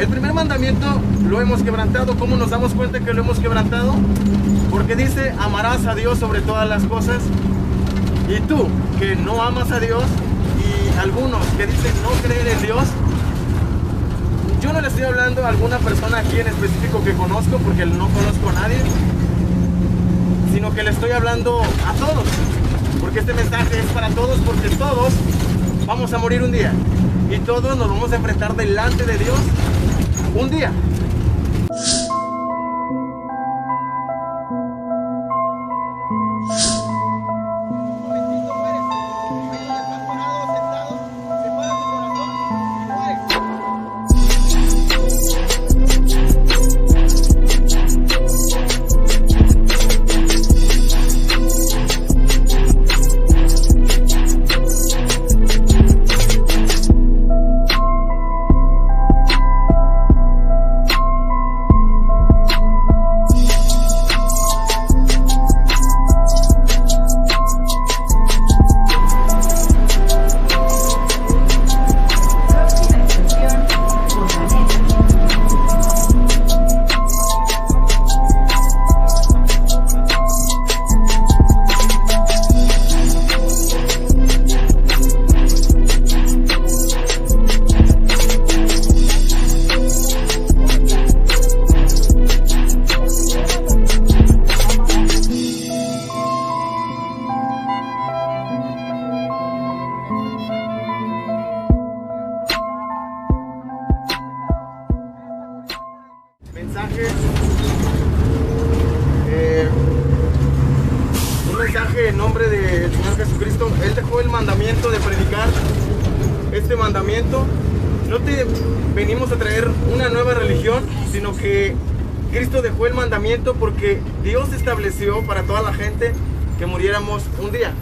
El primer mandamiento lo hemos quebrantado. ¿Cómo nos damos cuenta que lo hemos quebrantado? Porque dice, amarás a Dios sobre todas las cosas. Y tú, que no amas a Dios, y algunos que dicen no creer en Dios, yo no le estoy hablando a alguna persona aquí en específico que conozco, porque no conozco a nadie, sino que le estoy hablando a todos, porque este mensaje es para todos, porque todos vamos a morir un día, y todos nos vamos a enfrentar delante de Dios un día. Un mensaje en nombre del Señor Jesucristo. Él dejó el mandamiento de predicar este mandamiento. No te venimos a traer una nueva religión, sino que Cristo dejó el mandamiento porque Dios estableció para toda la gente que muriéramos un día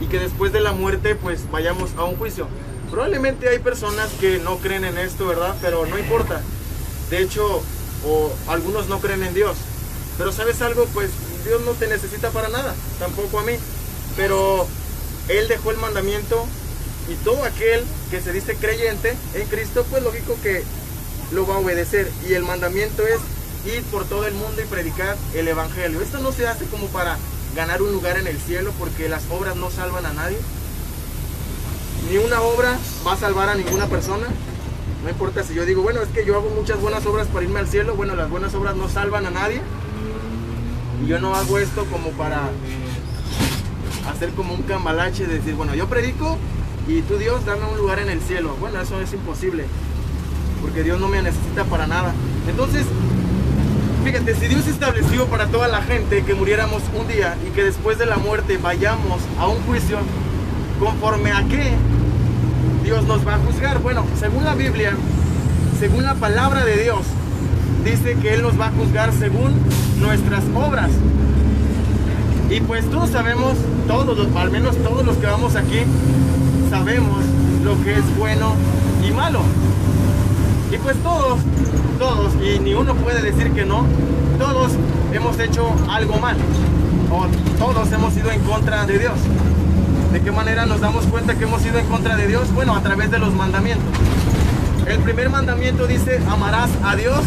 y que después de la muerte pues vayamos a un juicio. Probablemente hay personas que no creen en esto, ¿verdad? Pero no importa. De hecho, algunos no creen en Dios. Pero ¿sabes algo? Pues Dios no te necesita para nada, tampoco a mí. Pero Él dejó el mandamiento y todo aquel que se dice creyente en Cristo, pues lógico que lo va a obedecer. Y el mandamiento es ir por todo el mundo y predicar el Evangelio. Esto no se hace como para ganar un lugar en el cielo, porque las obras no salvan a nadie. Ni una obra va a salvar a ninguna persona. No importa si yo digo, bueno, es que yo hago muchas buenas obras para irme al cielo. Bueno, las buenas obras no salvan a nadie. Y yo no hago esto como para hacer como un cambalache de decir, bueno, yo predico y tú, Dios, dame un lugar en el cielo. Bueno, eso es imposible, porque Dios no me necesita para nada. Entonces, fíjate, si Dios estableció para toda la gente que muriéramos un día y que después de la muerte vayamos a un juicio, ¿conforme a qué Dios nos va a juzgar? Bueno, según la Biblia, según la palabra de Dios, dice que Él nos va a juzgar según nuestras obras. Y pues todos sabemos, al menos todos los que vamos aquí, sabemos lo que es bueno y malo. Y pues todos, y ni uno puede decir que no, todos hemos hecho algo mal, o todos hemos ido en contra de Dios. ¿De qué manera nos damos cuenta que hemos ido en contra de Dios? Bueno, a través de los mandamientos. El primer mandamiento dice, amarás a Dios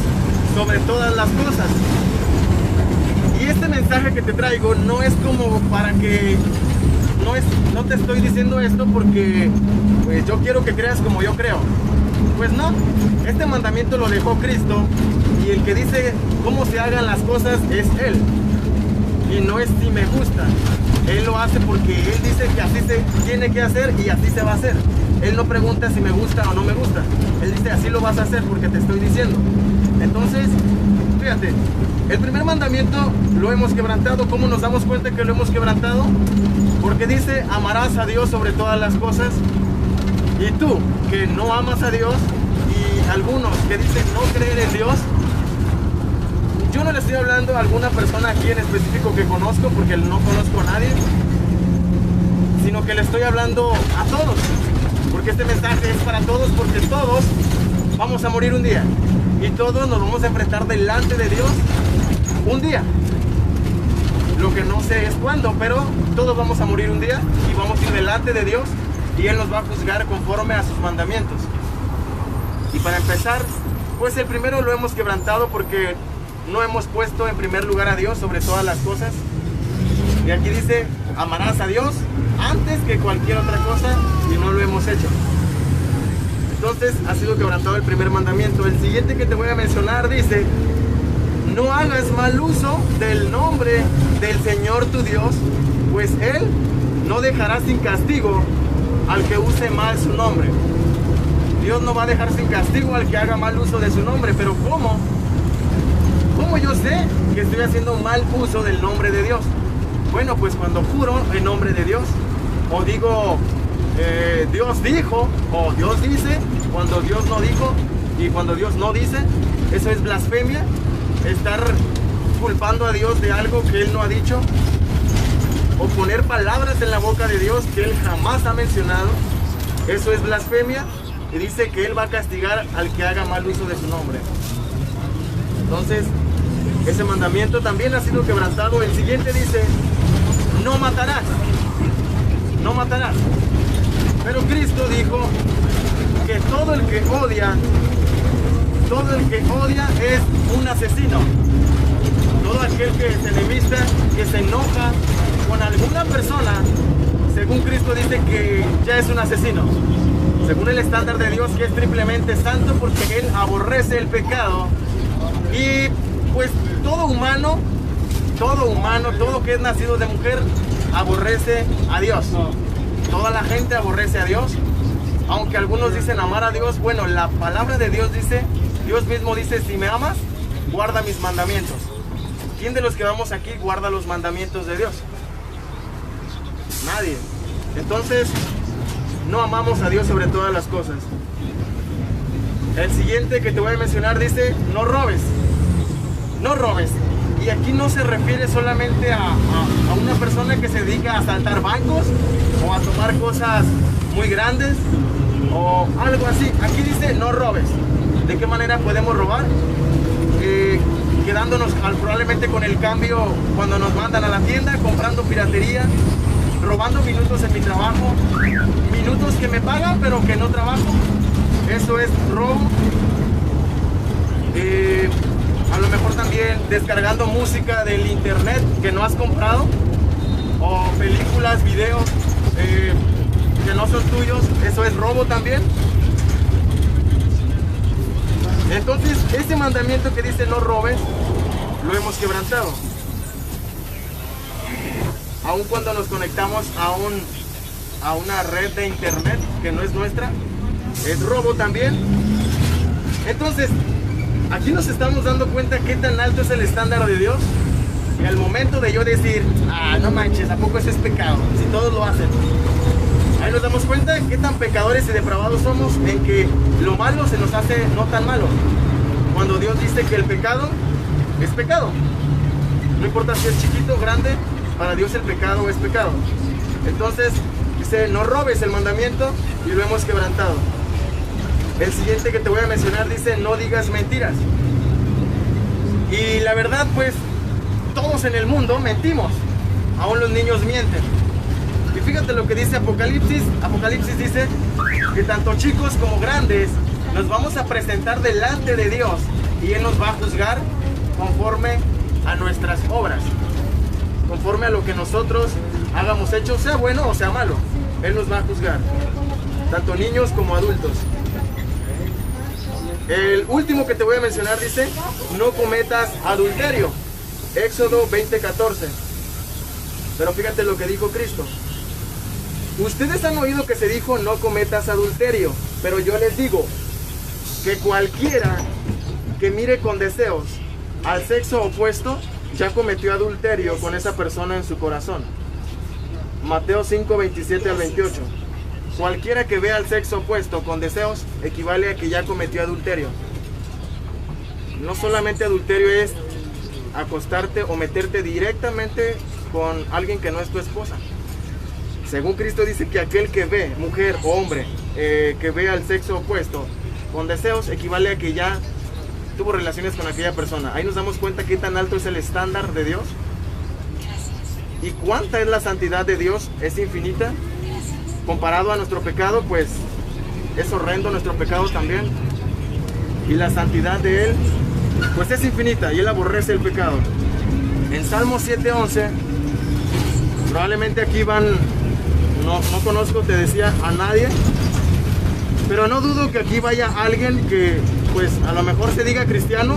sobre todas las cosas. Y este mensaje que te traigo no es como para que... No te estoy diciendo esto porque pues yo quiero que creas como yo creo. Pues no, este mandamiento lo dejó Cristo, y el que dice cómo se hagan las cosas es Él. Y no es si me gusta. Él lo hace porque Él dice que así se tiene que hacer y así se va a hacer. Él no pregunta si me gusta o no me gusta. Él dice así lo vas a hacer porque te estoy diciendo. Entonces, fíjate, el primer mandamiento lo hemos quebrantado. ¿Cómo nos damos cuenta que lo hemos quebrantado? Porque dice, amarás a Dios sobre todas las cosas. Y tú, que no amas a Dios, y algunos que dicen no creer en Dios, yo no le estoy hablando a alguna persona aquí en específico que conozco, porque no conozco a nadie, sino que le estoy hablando a todos, porque este mensaje es para todos, porque todos vamos a morir un día, y todos nos vamos a enfrentar delante de Dios un día. Lo que no sé es cuándo, pero todos vamos a morir un día y vamos a ir delante de Dios, y Él nos va a juzgar conforme a sus mandamientos. Y para empezar, Pues el primero lo hemos quebrantado porque no hemos puesto en primer lugar a Dios sobre todas las cosas. Y aquí dice, amarás a Dios antes que cualquier otra cosa, y no lo hemos hecho. Entonces ha sido quebrantado el primer mandamiento. El siguiente que te voy a mencionar dice, no hagas mal uso del nombre del Señor tu Dios, pues Él no dejará sin castigo al que use mal su nombre. Dios no va a dejar sin castigo al que haga mal uso de su nombre. Pero ¿cómo? ¿Cómo yo sé que estoy haciendo mal uso del nombre de Dios? Bueno, pues cuando juro en nombre de Dios, o digo Dios dijo, o Dios dice, cuando Dios no dijo y cuando Dios no dice, eso es blasfemia. Estar culpando a Dios de algo que Él no ha dicho, o poner palabras en la boca de Dios que Él jamás ha mencionado, eso es blasfemia. Y dice que Él va a castigar al que haga mal uso de su nombre. Entonces, ese mandamiento también ha sido quebrantado. El siguiente dice, no matarás. No matarás. Pero Cristo dijo que todo el que odia es un asesino. Todo aquel que es enemista, que se enoja con alguna persona, según Cristo dice que ya es un asesino. Según el estándar de Dios, que es triplemente santo, porque Él aborrece el pecado. Y pues todo humano, todo que es nacido de mujer, aborrece a Dios. Toda la gente aborrece a Dios. Aunque algunos dicen amar a Dios, bueno, la palabra de Dios dice, Dios mismo dice, si me amas, guarda mis mandamientos. ¿Quién de los que vamos aquí guarda los mandamientos de Dios? Nadie. Entonces, no amamos a Dios sobre todas las cosas. El siguiente que te voy a mencionar dice, no robes. No robes. Y aquí no se refiere solamente a una persona que se dedica a asaltar bancos o a tomar cosas muy grandes o algo así. Aquí dice, no robes. ¿De qué manera podemos robar? Quedándonos probablemente con el cambio cuando nos mandan a la tienda, comprando piratería, robando minutos en mi trabajo, minutos que me pagan pero que no trabajo. Eso es robo. A lo mejor también descargando música del internet que no has comprado, o películas, videos que no son tuyos. Eso es robo también. Entonces, ese mandamiento que dice no robes, lo hemos quebrantado. Aun cuando nos conectamos a una red de internet que no es nuestra, es robo también. Entonces, aquí nos estamos dando cuenta qué tan alto es el estándar de Dios. Y al momento de yo decir, no manches, ¿a poco eso es pecado? Si todos lo hacen. Ahí nos damos cuenta de qué tan pecadores y depravados somos, en que lo malo se nos hace no tan malo. Cuando Dios dice que el pecado es pecado. No importa si es chiquito o grande, para Dios el pecado es pecado. Entonces, dice, no robes el mandamiento, y lo hemos quebrantado. El siguiente que te voy a mencionar dice, no digas mentiras. Y la verdad, pues, todos en el mundo mentimos. Aún los niños mienten. Y fíjate lo que dice Apocalipsis. Apocalipsis dice que tanto chicos como grandes nos vamos a presentar delante de Dios, y Él nos va a juzgar conforme a nuestras obras, conforme a lo que nosotros hagamos hecho, sea bueno o sea malo. Él nos va a juzgar, tanto niños como adultos. El último que te voy a mencionar dice, no cometas adulterio. Éxodo 20:14. Pero fíjate lo que dijo Cristo. Ustedes han oído que se dijo, no cometas adulterio. Pero yo les digo que cualquiera que mire con deseos al sexo opuesto, ya cometió adulterio con esa persona en su corazón. Mateo 5:27 al 28. Cualquiera que vea al sexo opuesto con deseos equivale a que ya cometió adulterio. No solamente adulterio es acostarte o meterte directamente con alguien que no es tu esposa. Según Cristo dice que aquel que ve, mujer o hombre, que ve al sexo opuesto con deseos, equivale a que ya tuvo relaciones con aquella persona. Ahí nos damos cuenta qué tan alto es el estándar de Dios y cuánta es la santidad de Dios. Es infinita. Comparado a nuestro pecado, pues es horrendo nuestro pecado también. y la santidad de Él pues es infinita y Él aborrece el pecado. En Salmo 7:11, probablemente aquí no conozco, te decía, a nadie, pero no dudo que aquí vaya alguien que pues a lo mejor se diga cristiano,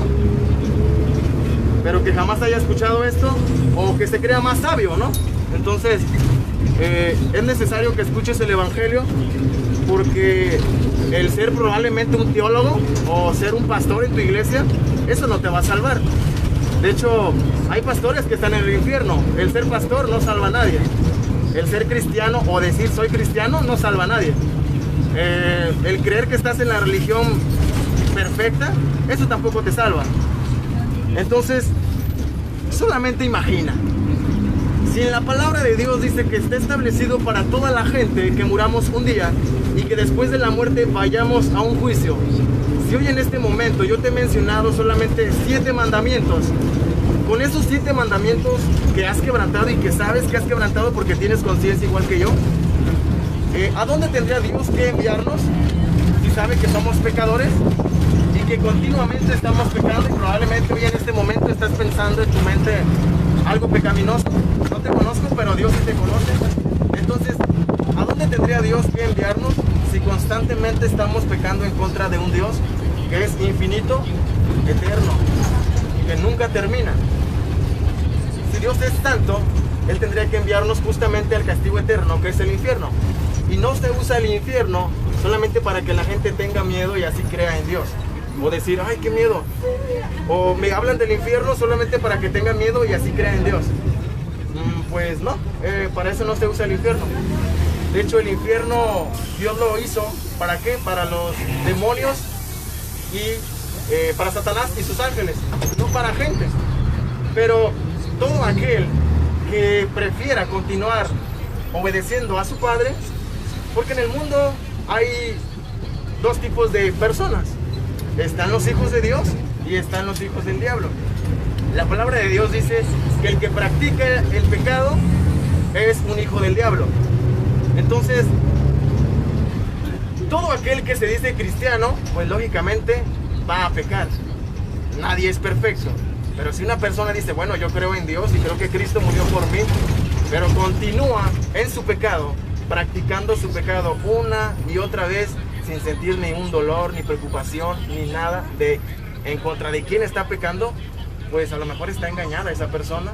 pero que jamás haya escuchado esto, o que se crea más sabio, ¿no? Entonces es necesario que escuches el evangelio, porque el ser probablemente un teólogo o ser un pastor en tu iglesia, eso no te va a salvar. De hecho, hay pastores que están en el infierno. El ser pastor no salva a nadie. El ser cristiano o decir soy cristiano no salva a nadie. El creer que estás en la religión perfecta, eso tampoco te salva. Entonces, solamente imagina. Si en la palabra de Dios dice que está establecido para toda la gente que muramos un día y que después de la muerte vayamos a un juicio. Si hoy en este momento yo te he mencionado solamente 7 mandamientos, con esos 7 mandamientos que has quebrantado y que sabes que has quebrantado porque tienes conciencia igual que yo, ¿a dónde tendría Dios que enviarnos si sabe que somos pecadores y que continuamente estamos pecando? Y probablemente hoy en este momento estás pensando en tu mente algo pecaminoso. No te conozco, pero Dios sí te conoce. Entonces, ¿a dónde tendría Dios que enviarnos si constantemente estamos pecando en contra de un Dios que es infinito, eterno, que nunca termina? Si Dios es santo, Él tendría que enviarnos justamente al castigo eterno, que es el infierno. Y no se usa el infierno solamente para que la gente tenga miedo y así crea en Dios. O decir, ay, qué miedo. O me hablan del infierno solamente para que tengan miedo y así crean en Dios. Pues no, para eso no se usa el infierno. De hecho, el infierno Dios lo hizo, ¿para qué? Para los demonios y para Satanás y sus ángeles, no para gente. Pero todo aquel que prefiera continuar obedeciendo a su Padre, porque en el mundo hay 2 tipos de personas. Están los hijos de Dios y están los hijos del diablo. La palabra de Dios dice que el que practica el pecado es un hijo del diablo. Entonces, todo aquel que se dice cristiano, pues lógicamente va a pecar. Nadie es perfecto. Pero si una persona dice, bueno, yo creo en Dios y creo que Cristo murió por mí, pero continúa en su pecado, practicando su pecado una y otra vez, sin sentir ningún dolor, ni preocupación, ni nada en contra de quién está pecando, pues a lo mejor está engañada esa persona,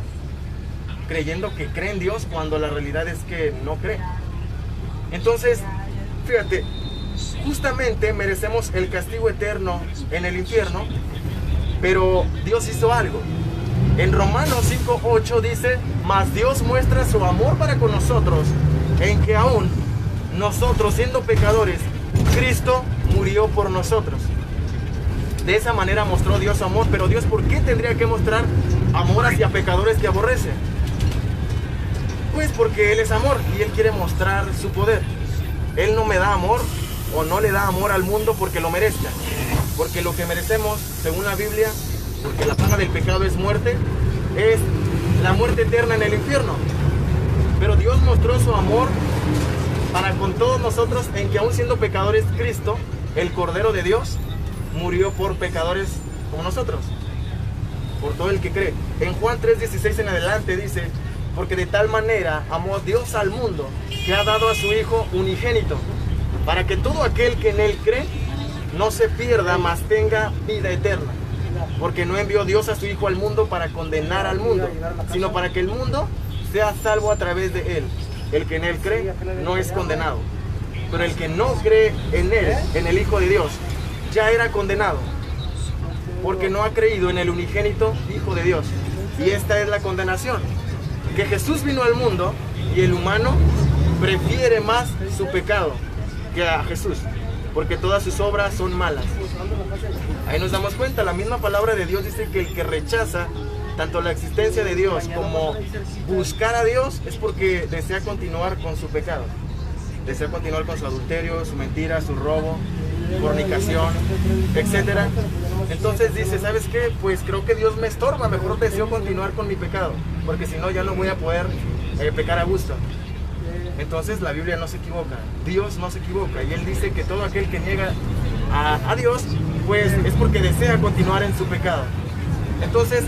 creyendo que cree en Dios cuando la realidad es que no cree. Entonces, fíjate, justamente merecemos el castigo eterno en el infierno, pero Dios hizo algo. En Romanos 5:8 dice, mas Dios muestra su amor para con nosotros, en que aún nosotros siendo pecadores, Cristo murió por nosotros. De esa manera mostró Dios amor. Pero Dios, ¿por qué tendría que mostrar amor hacia pecadores que aborrece? Pues porque Él es amor y Él quiere mostrar su poder. Él no me da amor o no le da amor al mundo porque lo merezca. Porque lo que merecemos, según la Biblia, porque la paga del pecado es muerte, es la muerte eterna en el infierno. Pero Dios mostró su amor para con todos nosotros, en que aún siendo pecadores, Cristo, el Cordero de Dios, murió por pecadores como nosotros, por todo el que cree. En Juan 3:16 en adelante dice, porque de tal manera amó Dios al mundo, que ha dado a su Hijo unigénito, para que todo aquel que en Él cree no se pierda, mas tenga vida eterna. Porque no envió Dios a su Hijo al mundo para condenar al mundo, sino para que el mundo sea salvo a través de Él. El que en Él cree no es condenado, pero el que no cree en Él, en el Hijo de Dios, ya era condenado, porque no ha creído en el unigénito Hijo de Dios. Y esta es la condenación, que Jesús vino al mundo y el humano prefiere más su pecado que a Jesús, porque todas sus obras son malas. Ahí nos damos cuenta, la misma palabra de Dios dice que el que rechaza tanto la existencia de Dios como buscar a Dios es porque desea continuar con su pecado, desea continuar con su adulterio, su mentira, su robo, fornicación, etcétera. Entonces dice, ¿sabes qué? Pues creo que Dios me estorba, mejor deseo continuar con mi pecado, porque si no ya no voy a poder pecar a gusto. Entonces la Biblia no se equivoca, Dios no se equivoca, y Él dice que todo aquel que niega a Dios pues es porque desea continuar en su pecado. Entonces,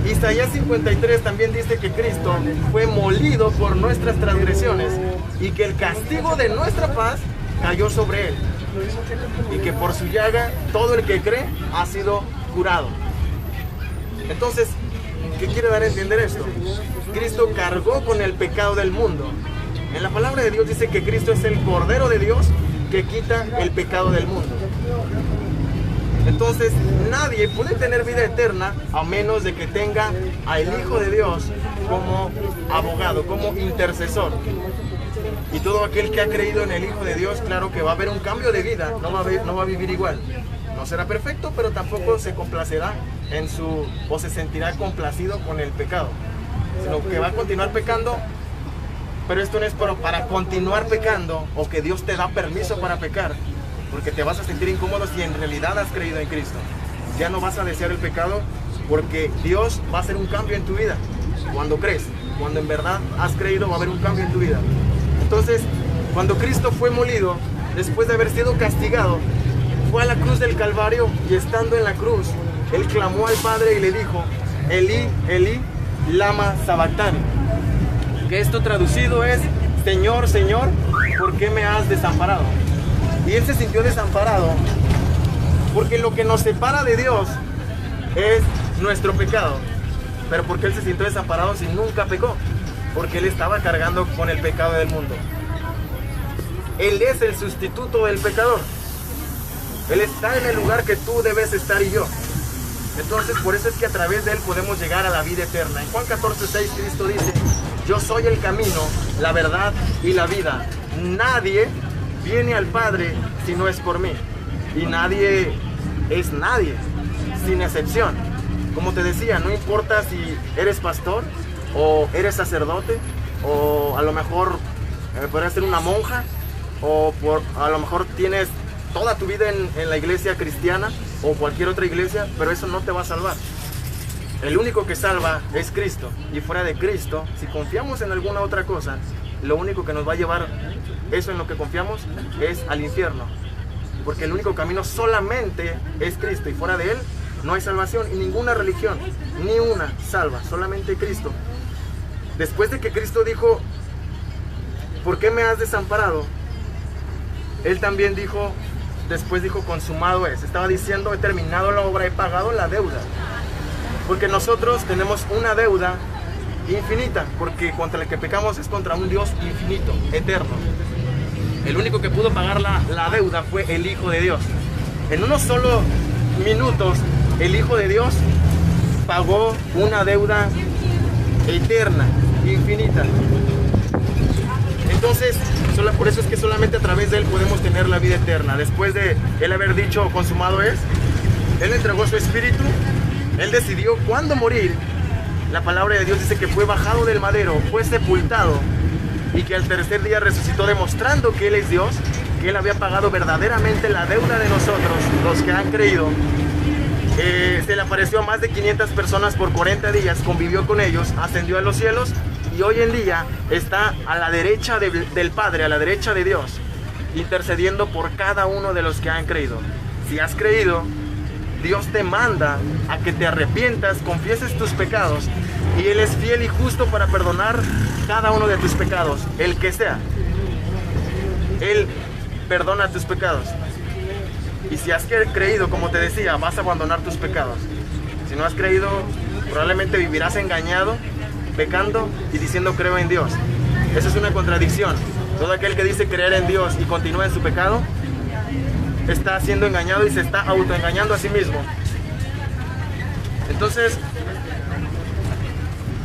Isaías 53 también dice que Cristo fue molido por nuestras transgresiones y que el castigo de nuestra paz cayó sobre él, y que por su llaga todo el que cree ha sido curado. Entonces, ¿qué quiere dar a entender esto? Cristo cargó con el pecado del mundo. En la palabra de Dios dice que Cristo es el Cordero de Dios que quita el pecado del mundo. Entonces, nadie puede tener vida eterna a menos de que tenga al Hijo de Dios como abogado, como intercesor. Y todo aquel que ha creído en el Hijo de Dios, claro que va a haber un cambio de vida, no va a vivir igual. No será perfecto, pero tampoco se complacerá o se sentirá complacido con el pecado, sino que va a continuar pecando. Pero esto no es para continuar pecando o que Dios te da permiso para pecar, porque te vas a sentir incómodo si en realidad has creído en Cristo. Ya no vas a desear el pecado, porque Dios va a hacer un cambio en tu vida. Cuando crees, cuando en verdad has creído, va a haber un cambio en tu vida. Entonces, cuando Cristo fue molido, después de haber sido castigado, fue a la cruz del Calvario, y estando en la cruz, Él clamó al Padre y le dijo: Elí, Elí, lama sabactani. Que esto traducido es: Señor, Señor, ¿por qué me has desamparado? Y Él se sintió desamparado porque lo que nos separa de Dios es nuestro pecado. Pero ¿por qué Él se sintió desamparado si nunca pecó? Porque Él estaba cargando con el pecado del mundo. Él es el sustituto del pecador. Él está en el lugar que tú debes estar y yo. Entonces, por eso es que a través de Él podemos llegar a la vida eterna. En Juan 14:6 Cristo dice: yo soy el camino, la verdad y la vida. Nadie viene al Padre si no es por mí. Y nadie es nadie, sin excepción. Como te decía, no importa si eres pastor o eres sacerdote, o a lo mejor podrías ser una monja, o a lo mejor tienes toda tu vida en la iglesia cristiana o cualquier otra iglesia, pero eso no te va a salvar. El único que salva es Cristo, y fuera de Cristo, si confiamos en alguna otra cosa, lo único que nos va a llevar eso en lo que confiamos es al infierno, porque el único camino solamente es Cristo, y fuera de Él no hay salvación, y ninguna religión, ni una salva, solamente Cristo. Después de que Cristo dijo: ¿por qué me has desamparado?, Él también dijo, después dijo: consumado es. Estaba diciendo: he terminado la obra, he pagado la deuda. Porque nosotros tenemos una deuda infinita, porque contra el que pecamos es contra un Dios infinito, eterno. El único que pudo pagar la deuda fue el Hijo de Dios. En unos solo minutos, el Hijo de Dios pagó una deuda eterna, infinita. Entonces, por eso es que solamente a través de Él podemos tener la vida eterna. Después de Él haber dicho: consumado es, Él entregó su espíritu. Él decidió cuándo morir. La palabra de Dios dice que fue bajado del madero, fue sepultado, y que al tercer día resucitó, demostrando que Él es Dios, que Él había pagado verdaderamente la deuda de nosotros, los que han creído. Se le apareció a más de 500 personas por 40 días, convivió con ellos, ascendió a los cielos, y hoy en día está a la derecha del Padre, a la derecha de Dios, intercediendo por cada uno de los que han creído. Si has creído, Dios te manda a que te arrepientas, confieses tus pecados, y Él es fiel y justo para perdonar cada uno de tus pecados, el que sea. Él perdona tus pecados. Y si has creído, como te decía, vas a abandonar tus pecados. Si no has creído, probablemente vivirás engañado, pecando y diciendo: creo en Dios. Eso es una contradicción. Todo aquel que dice creer en Dios y continúa en su pecado está siendo engañado y se está autoengañando a sí mismo. Entonces,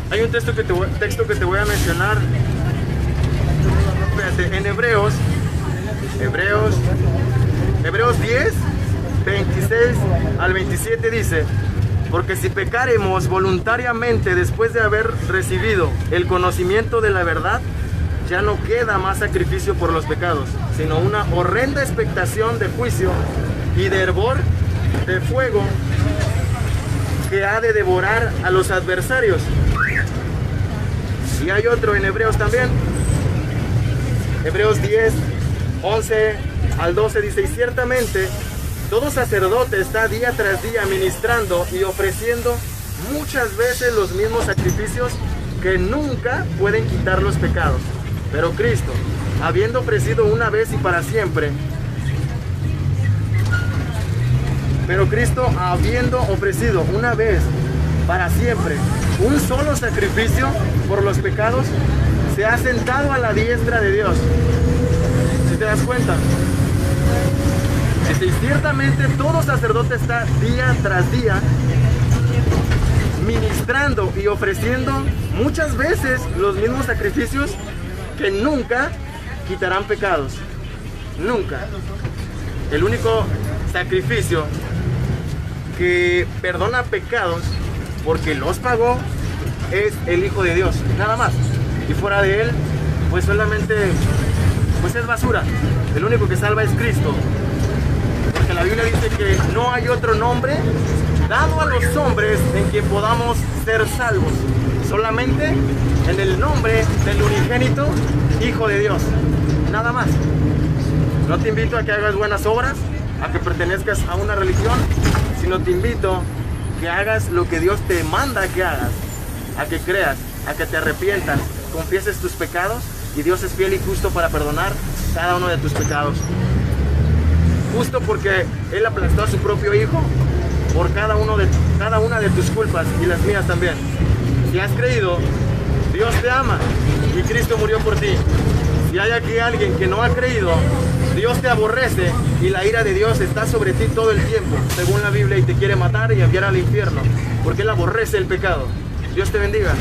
hay un texto que te voy a mencionar. Fíjate, en Hebreos 10, 26 al 27 dice: porque si pecaremos voluntariamente después de haber recibido el conocimiento de la verdad, ya no queda más sacrificio por los pecados, sino una horrenda expectación de juicio y de hervor de fuego que ha de devorar a los adversarios. Y hay otro en Hebreos también. Hebreos 10, 11 al 12 dice: y ciertamente Todo sacerdote está día tras día ministrando y ofreciendo muchas veces los mismos sacrificios que nunca pueden quitar los pecados. Pero Cristo, habiendo ofrecido una vez y para siempre, para siempre un solo sacrificio por los pecados, se ha sentado a la diestra de Dios. Si te das cuenta, si ciertamente todo sacerdote está día tras día ministrando y ofreciendo muchas veces los mismos sacrificios que nunca quitarán pecados. Nunca. El único sacrificio que perdona pecados porque los pagó es el Hijo de Dios, nada más. Y fuera de él, pues solamente pues es basura. El único que salva es Cristo, porque la Biblia dice que no hay otro nombre dado a los hombres en que podamos ser salvos, solamente en el nombre del unigénito Hijo de Dios, nada más. No te invito a que hagas buenas obras, a que pertenezcas a una religión, sino te invito a que hagas lo que Dios te manda que hagas, a que creas, a que te arrepientas, confieses tus pecados, y Dios es fiel y justo para perdonar cada uno de tus pecados. Justo porque Él aplastó a su propio Hijo por cada una de tus culpas y las mías también. Si has creído, Dios te ama y Cristo murió por ti. Si hay aquí alguien que no ha creído, Dios te aborrece y la ira de Dios está sobre ti todo el tiempo, según la Biblia, y te quiere matar y enviar al infierno, porque Él aborrece el pecado. Dios te bendiga.